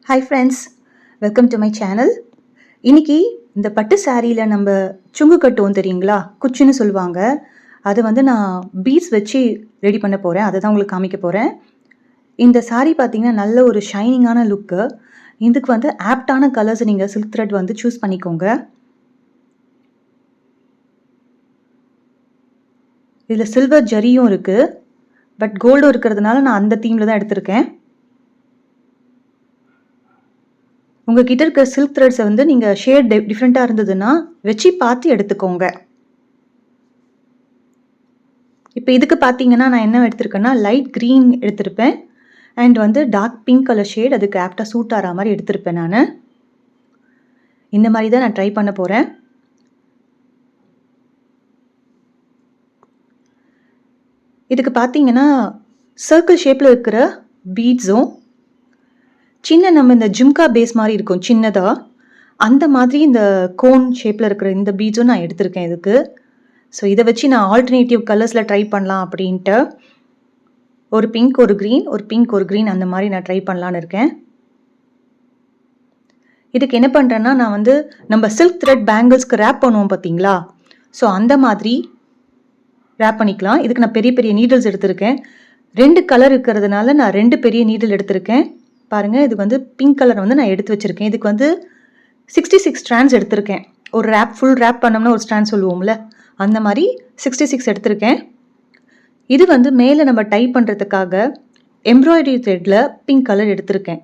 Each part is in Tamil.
Hi friends, welcome to my channel. இன்னைக்கு இந்த பட்டு சாரியில் நம்ம சுங்கு கட்டுவோம் தெரியுங்களா, குச்சின்னு சொல்லுவாங்க. அதை நான் பீட்ஸ் வச்சு ரெடி பண்ண போகிறேன். அதை தான் உங்களுக்கு காமிக்க போகிறேன். இந்த சாரீ பார்த்தீங்கன்னா நல்ல ஒரு ஷைனிங்கான லுக்கு. இதுக்கு ஆப்டான கலர்ஸ் நீங்கள் சில்க் த்ரெட் சூஸ் பண்ணிக்கோங்க. இதில் சில்வர் ஜரியும் இருக்குது, பட் கோல்டும் இருக்கிறதுனால நான் அந்த தீமில் தான் எடுத்திருக்கேன். உங்ககிட்ட இருக்க சில்க் த்ரெட்ஸை நீங்கள் ஷேட் டிஃப்ரெண்ட்டாக இருந்ததுன்னா வச்சு பார்த்து எடுத்துக்கோங்க. இப்போ இதுக்கு பார்த்தீங்கன்னா நான் என்ன எடுத்திருக்கேன்னா லைட் க்ரீன் எடுத்திருப்பேன் and dark pink colour shade அதுக்கு ஆப்டாக சூட் ஆகிற மாதிரி எடுத்திருப்பேன். நான் இந்த மாதிரி தான் நான் ட்ரை பண்ண போகிறேன். இதுக்கு பார்த்தீங்கன்னா சர்க்கிள் ஷேப்பில் இருக்கிற பீட்ஸும் சின்ன நம்ம இந்த ஜிம்கா பேஸ் மாதிரி இருக்கும் சின்னதாக, அந்த மாதிரி இந்த கோன் ஷேப்பில் இருக்கிற இந்த பீட்ஸும் நான் எடுத்திருக்கேன் இதுக்கு. ஸோ இதை வச்சு நான் ஆல்டர்னேட்டிவ் கலர்ஸில் ட்ரை பண்ணலாம் அப்படின்ட்டு ஒரு பிங்க் ஒரு க்ரீன், ஒரு பிங்க் ஒரு க்ரீன் அந்த மாதிரி நான் ட்ரை பண்ணலான்னு இருக்கேன். இதுக்கு என்ன பண்ணுறேன்னா நான் நம்ம சில்க் த்ரெட் பேங்கிள்ஸ்க்கு ரேப் பண்ணுவோம் பார்த்தீங்களா, ஸோ அந்த மாதிரி ரேப் பண்ணிக்கலாம். இதுக்கு நான் பெரிய பெரிய நீடில்ஸ் எடுத்திருக்கேன். 2 கலர் இருக்கிறதுனால நான் 2 பெரிய நீடில் எடுத்திருக்கேன். பாருங்கள், இது பிங்க் கலர் நான் எடுத்து வச்சுருக்கேன். இதுக்கு 66 ஸ்ட்ராண்ட்ஸ் எடுத்திருக்கேன். ஒரு ரேப் ஃபுல் ரேப் பண்ணோம்னா ஒரு ஸ்ட்ராண்ட் சொல்லுவோம்ல, அந்த மாதிரி 66 எடுத்திருக்கேன். இது மேலே நம்ம டைப் பண்ணுறதுக்காக எம்ப்ராய்டரி த்ரெட்டில் பிங்க் கலர் எடுத்திருக்கேன்,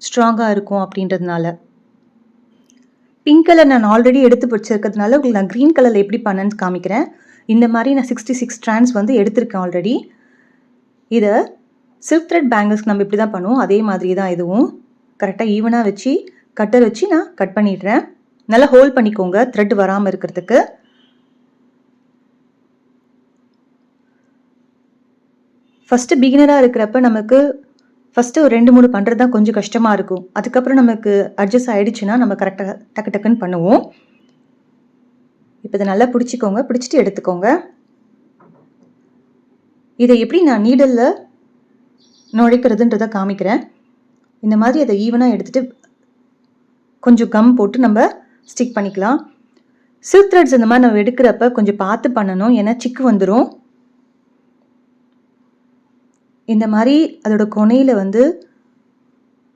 ஸ்ட்ராங்காக இருக்கும் அப்படின்றதுனால. பிங்க் கலர் நான் ஆல்ரெடி எடுத்து வச்சிருக்கிறதுனால உங்களுக்கு நான் க்ரீன் கலரில் எப்படி பண்ணேன்னு காமிக்கிறேன். இந்த மாதிரி நான் 66 ஸ்ட்ராண்ட்ஸ் எடுத்திருக்கேன் ஆல்ரெடி. இதை சில்க் த்ரெட் பேங்கிள்ஸ்க்கு நம்ம இப்படி தான் பண்ணுவோம், அதே மாதிரி தான் இதுவும். கரெக்டாக ஈவனாக வச்சு கட்டர் வச்சு நான் கட் பண்ணிடுறேன். நல்லா ஹோல்ட் பண்ணிக்கோங்க த்ரெட் வராமல் இருக்கிறதுக்கு. ஃபஸ்ட்டு பிகினராக இருக்கிறப்ப நமக்கு ஃபஸ்ட்டு ஒரு 2-3 பண்ணுறது தான் கொஞ்சம் கஷ்டமாக இருக்கும். அதுக்கப்புறம் நமக்கு அட்ஜஸ்ட் ஆகிடுச்சுன்னா நம்ம கரெக்டாக டக்கு டக்குன்னு பண்ணுவோம். இப்போ இதை நல்லா பிடிச்சிக்கோங்க, பிடிச்சிட்டு எடுத்துக்கோங்க. இதை எப்படி நான் நீடலில் நுழைக்கிறதுன்றதை காமிக்கிறேன். இந்த மாதிரி அதை ஈவனாக எடுத்துகிட்டு கொஞ்சம் கம் போட்டு நம்ம ஸ்டிக் பண்ணிக்கலாம். சில்க் த்ரெட்ஸ் இந்த மாதிரி நம்ம எடுக்கிறப்ப கொஞ்சம் பார்த்து பண்ணணும், ஏன்னா சிக்கு வந்துடும். இந்த மாதிரி அதோட கொனையில்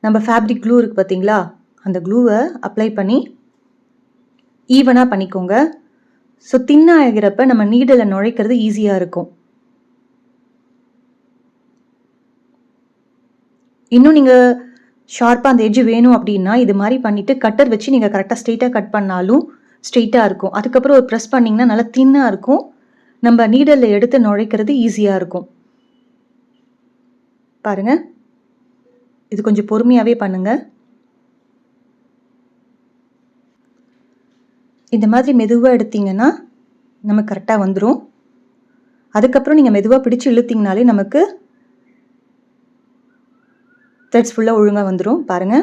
நம்ம ஃபேப்ரிக் க்ளூ இருக்குது பார்த்தீங்களா, அந்த க்ளூவை அப்ளை பண்ணி ஈவனாக பண்ணிக்கோங்க. ஸோ தின்னாக ஆகிறப்ப நம்ம நீடலை நுழைக்கிறது ஈஸியாக இருக்கும். இன்னும் நீங்கள் ஷார்ப்பாக அந்த எட்ஜ் வேணும் அப்படின்னா இது மாதிரி பண்ணிவிட்டு கட்டர் வச்சு நீங்கள் கரெக்டாக ஸ்ட்ரெயிட்டாக கட் பண்ணாலும் ஸ்ட்ரெயிட்டாக இருக்கும். அதுக்கப்புறம் ஒரு ப்ரெஸ் பண்ணிங்கன்னா நல்லா தின்னாக இருக்கும். நம்ம நீடலில் எடுத்து நுழைக்கிறது ஈஸியாக இருக்கும். பாருங்கள், இது கொஞ்சம் பொறுமையாகவே பண்ணுங்கள். இந்த மாதிரி மெதுவாக எடுத்தீங்கன்னா நமக்கு கரெக்டாக வந்துடும். அதுக்கப்புறம் நீங்கள் மெதுவாக பிடிச்சி இழுத்தீங்கனாலே நமக்கு த்ரெட்ஸ் ஃபுல்லாக ஒழுங்காக வந்துடும். பாருங்கள்,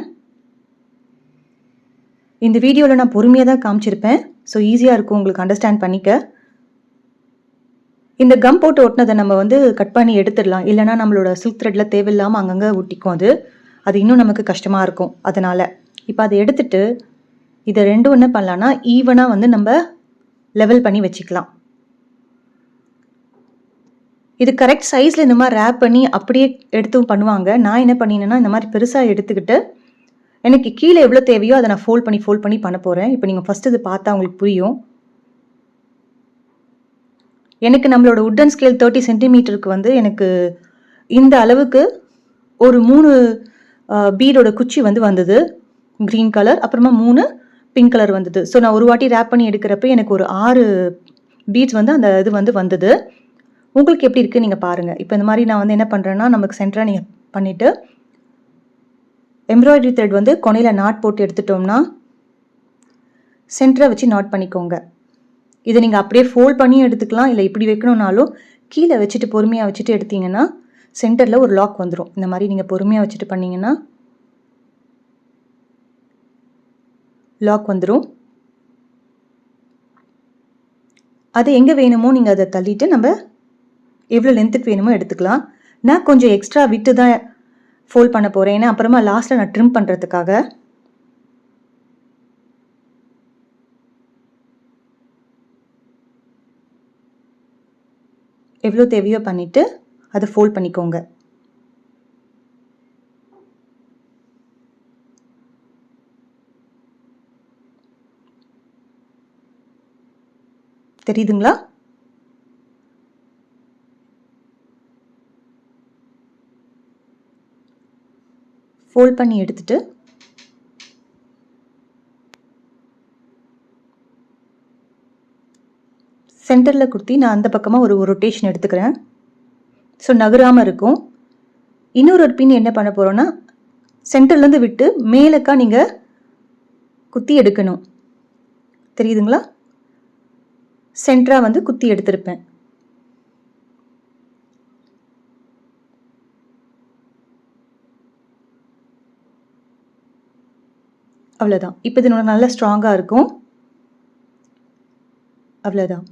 இந்த வீடியோவில் நான் பொறுமையாக தான் காமிச்சிருப்பேன், ஸோ ஈஸியாக இருக்கும் உங்களுக்கு அண்டர்ஸ்டாண்ட் பண்ணிக்க. இந்த கம் போட்டு ஒட்டினதை நம்ம கட் பண்ணி எடுத்துடலாம், இல்லைனா நம்மளோட சில்க் த்ரெட்டில் தேவையில்லாமல் அங்கங்கே ஒட்டிக்கும். அது இன்னும் நமக்கு கஷ்டமாக இருக்கும். அதனால் இப்போ அதை எடுத்துட்டு இதை ரெண்டும் என்ன பண்ணலான்னா ஈவனாக நம்ம லெவல் பண்ணி வச்சுக்கலாம். இது கரெக்ட் சைஸில் இந்த மாதிரி ரேப் பண்ணி அப்படியே எடுத்தும் பண்ணுவாங்க. நான் என்ன பண்ணினேன்னா இந்த மாதிரி பெருசாக எடுத்துக்கிட்டு எனக்கு கீழே எவ்வளோ தேவையோ அதை நான் ஃபோல்ட் பண்ணி பண்ண போகிறேன். இப்போ நீங்கள் ஃபஸ்ட்டு இது பார்த்தா உங்களுக்கு புரியும். எனக்கு நம்மளோட உட்டன் ஸ்கேல் 30 சென்டிமீட்டருக்கு எனக்கு இந்த அளவுக்கு ஒரு 3 பீடோட குச்சி வந்தது க்ரீன் கலர், அப்புறமா 3 பிங்க் கலர் வந்தது. ஸோ நான் ஒரு வாட்டி ரேப் பண்ணி எடுக்கிறப்ப எனக்கு ஒரு 6 பீட்ஸ் அந்த இது வந்தது. உங்களுக்கு எப்படி இருக்குது நீங்கள் பாருங்கள். இப்போ இந்த மாதிரி நான் என்ன பண்ணுறேன்னா நமக்கு சென்டராக நீங்கள் பண்ணிவிட்டு எம்ப்ராய்டரி த்ரெட் கொனையில் நாட் போட்டு எடுத்துட்டோம்னா சென்டரை வச்சு நாட் பண்ணிக்கோங்க. இதை நீங்கள் அப்படியே ஃபோல்ட் பண்ணி எடுத்துக்கலாம், இல்லை இப்படி வைக்கணுன்னாலும் கீழே வச்சுட்டு பொறுமையாக வச்சுட்டு எடுத்தீங்கன்னா சென்டரில் ஒரு லாக் வந்துடும். இந்த மாதிரி நீங்கள் பொறுமையாக வச்சுட்டு பண்ணிங்கன்னா லாக் வந்துடும். அது எங்கே வேணுமோ நீங்கள் அதை தள்ளிட்டு நம்ம எவ்வளோ லென்த்துக்கு வேணுமோ எடுத்துக்கலாம். நான் கொஞ்சம் எக்ஸ்ட்ரா விட்டு தான் ஃபோல்ட் பண்ண போகிறேன். ஏன்னா அப்புறமா லாஸ்ட்டில் நான் ட்ரிம் பண்ணுறதுக்காக. எவ்வளோ தேவையோ பண்ணிவிட்டு அதை ஃபோல்ட் பண்ணிக்கோங்க. தெரியுதுங்களா? ஃபோல்ட் பண்ணி எடுத்துட்டு சென்டரில் குத்தி நான் அந்த பக்கமாக ஒரு ரொட்டேஷன் எடுத்துக்கிறேன். ஸோ நகராமல் இருக்கும். இன்னொரு பின் என்ன பண்ண போகிறோன்னா சென்டர்லேருந்து விட்டு மேலக்கா நீங்கள் குத்தி எடுக்கணும். தெரியுதுங்களா? சென்டராக வந்து குத்தி எடுத்திருப்பேன். அவ்வளோதான். இப்போ இது நல்லா ஸ்ட்ராங்காக இருக்கும். அவ்வளோதான்.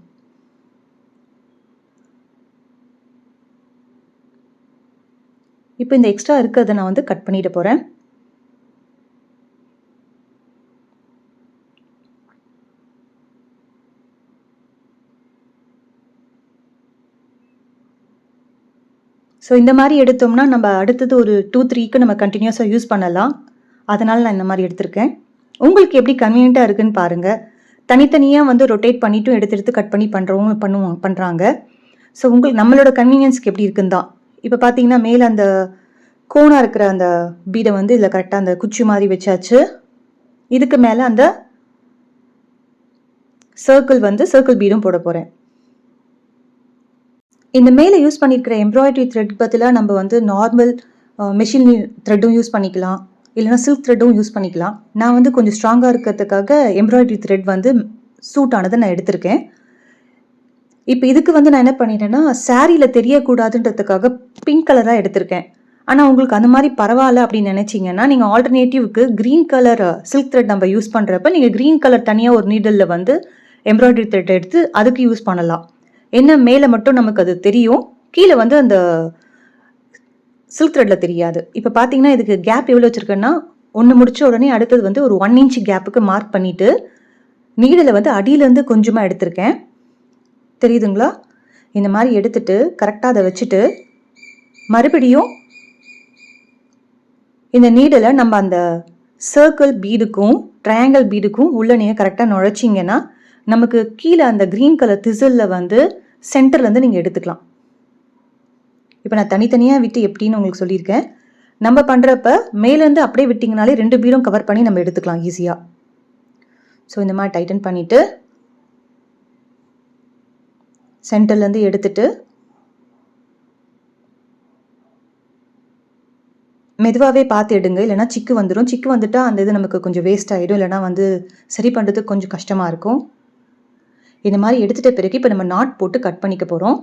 இப்போ இந்த எக்ஸ்ட்ரா இருக்கிறத நான் வந்து கட் பண்ணிட போகிறேன். ஸோ இந்த மாதிரி எடுத்தோம்னா நம்ம அடுத்தது ஒரு 2-3க்கு நம்ம கண்டினியூஸாக யூஸ் பண்ணலாம். அதனால் நான் இந்த மாதிரி எடுத்திருக்கேன். உங்களுக்கு எப்படி கன்வீனியண்ட்டாக இருக்குன்னு பாருங்கள். தனித்தனியாக வந்து ரொட்டேட் பண்ணிவிட்டும் எடுத்து கட் பண்ணி பண்ணுறாங்க. ஸோ நம்மளோட கன்வீனியன்ஸ்க்கு எப்படி இருக்குன்னு தான். இப்போ பார்த்தீங்கன்னா மேலே அந்த கோனாக இருக்கிற அந்த பீடை வந்து இதில் கரெக்டாக அந்த குச்சி மாதிரி வச்சாச்சு. இதுக்கு மேலே அந்த சர்க்கிள் பீடும் போட போகிறேன். இந்த மேலே யூஸ் பண்ணியிருக்கிற எம்ப்ராய்டரி த்ரெட் பதிலாக நம்ம வந்து நார்மல் மெஷின் த்ரெட்டும் யூஸ் பண்ணிக்கலாம், இல்லைனா சில்க் த்ரெட்டும் யூஸ் பண்ணிக்கலாம். நான் வந்து கொஞ்சம் ஸ்ட்ராங்காக இருக்கிறதுக்காக எம்ப்ராய்டரி த்ரெட் வந்து சூட் ஆனதை நான் எடுத்திருக்கேன். இப்போ இதுக்கு வந்து நான் என்ன பண்ணிட்டேன்னா சாரியில் தெரியக்கூடாதுன்றதுக்காக பிங்க் கலராக எடுத்திருக்கேன். ஆனால் உங்களுக்கு அந்த மாதிரி பரவாயில்ல அப்படின்னு நினச்சிங்கன்னா நீங்கள் ஆல்டர்னேட்டிவ்க்கு க்ரீன் கலர் சில்க் த்ரெட் நம்ம யூஸ் பண்ணுறப்ப நீங்கள் க்ரீன் கலர் தனியாக ஒரு நீடலில் வந்து எம்ப்ராய்டரி த்ரெட் எடுத்து அதுக்கு யூஸ் பண்ணலாம். என்ன மேலே மட்டும் நமக்கு அது தெரியும், கீழே வந்து அந்த சில்க் த்ரெட்டில் தெரியாது. இப்போ பார்த்தீங்கன்னா இதுக்கு கேப் எவ்வளோ வச்சுருக்கேன்னா ஒன்று முடிச்ச உடனே அடுத்தது வந்து ஒரு 1 இன்ச் கேப்புக்கு மார்க் பண்ணிவிட்டு நீடலை வந்து அடியிலேருந்து கொஞ்சமாக எடுத்திருக்கேன். தெரியுதுங்களா? இந்த மாதிரி எடுத்துட்டு கரெக்டாக அதை வச்சுட்டு மறுபடியும் இந்த நீடலை நம்ம அந்த சர்க்கிள் பீடுக்கும் ட்ரையாங்கிள் பீடுக்கும் உள்ள நீங்கள் கரெக்டாக நுழைச்சிங்கன்னா நமக்கு கீழே அந்த க்ரீன் கலர் திசிலில் வந்து சென்டர்லேருந்து நீங்கள் எடுத்துக்கலாம். இப்போ நான் தனித்தனியாக விட்டு எப்படின்னு உங்களுக்கு சொல்லியிருக்கேன். நம்ம பண்ணுறப்ப மேலேருந்து அப்படியே விட்டிங்கனாலே 2 பீடும் கவர் பண்ணி நம்ம எடுத்துக்கலாம் ஈஸியாக. ஸோ இந்த மாதிரி டைட்டன் பண்ணிவிட்டு சென்டர்லேருந்து எடுத்துட்டு மெதுவாகவே பார்த்து எடுங்க, இல்லைனா சிக்கு வந்துடும். சிக்கு வந்துட்டால் அந்த இது நமக்கு கொஞ்சம் வேஸ்ட் ஆகிடும், இல்லைனா வந்து சரி பண்ணுறதுக்கு கொஞ்சம் கஷ்டமாக இருக்கும். இந்த மாதிரி எடுத்துகிட்ட பிறகு இப்போ நம்ம நாட் போட்டு கட் பண்ணிக்க போகிறோம்.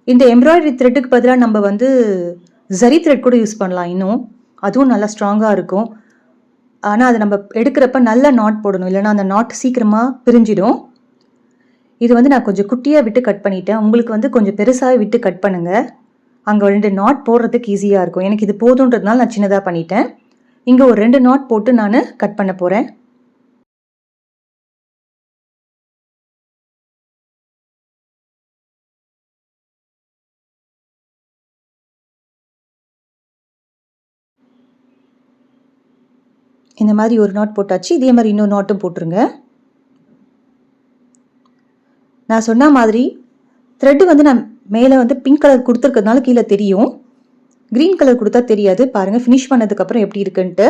இந்த எம்ப்ராய்டரி த்ரெட்டுக்கு பதிலாக நம்ம வந்து ஜரி த்ரெட் கூட யூஸ் பண்ணலாம் இன்னும், அதுவும் நல்லா ஸ்ட்ராங்காக இருக்கும். ஆனால் அது நம்ம எடுக்கிறப்ப நல்ல நாட் போடணும், இல்லைனா அந்த நாட் சீக்கிரமாக பிரிஞ்சிடும். இது வந்து நான் கொஞ்சம் குட்டியாக விட்டு கட் பண்ணிட்டேன். உங்களுக்கு வந்து கொஞ்சம் பெருசாக விட்டு கட் பண்ணுங்கள், அங்கே 2 நாட் போடுறதுக்கு ஈஸியாக இருக்கும். எனக்கு இது போதுன்றதுனால நான் சின்னதாக பண்ணிட்டேன். இங்கே ஒரு 2 நாட் போட்டு நான் கட் பண்ண போகிறேன். இந்த மாதிரி ஒரு நாட் போட்டாச்சு. இதே மாதிரி இன்னொரு நாட்டும் போட்டுருங்க. நான் சொன்ன மாதிரி த்ரெட்டு வந்து நான் மேலே வந்து பிங்க் கலர் கொடுத்துருக்கிறதுனால கீழே தெரியும், க்ரீன் கலர் கொடுத்தா தெரியாது. பாருங்கள் ஃபினிஷ் பண்ணதுக்கப்புறம் எப்படி இருக்குன்ட்டு.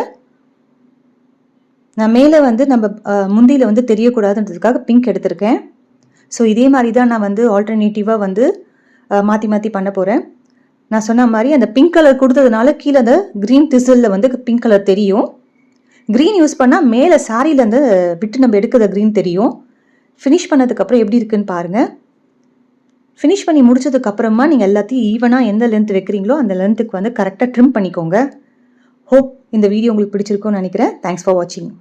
நான் மேலே வந்து நம்ம முந்தியில் வந்து தெரியக்கூடாதுன்றதுக்காக பிங்க் எடுத்திருக்கேன். ஸோ இதே மாதிரி தான் நான் வந்து ஆல்டர்னேட்டிவாக வந்து மாற்றி மாற்றி பண்ண போகிறேன். நான் சொன்ன மாதிரி அந்த பிங்க் கலர் கொடுத்ததுனால கீழே அந்த க்ரீன் திசிலில் வந்து பிங்க் கலர் தெரியும். க்ரீன் யூஸ் பண்ணால் மேலே சாரியிலேருந்து விட்டு நம்ம எடுக்கிற க்ரீன் தெரியும். ஃபினிஷ் பண்ணதுக்கப்புறம் எப்படி இருக்குன்னு பாருங்கள். ஃபினிஷ் பண்ணி முடிச்சதுக்கப்புறமா நீங்கள் எல்லாத்தையும் ஈவனாக எந்த லென்த் வைக்கிறீங்களோ அந்த லென்த்துக்கு வந்து கரெக்டாக ட்ரிம் பண்ணிக்கோங்க. ஹோப் இந்த வீடியோ உங்களுக்கு பிடிச்சிருக்கும்னு நினைக்கிறேன். தேங்க்ஸ் ஃபார் வாட்சிங்.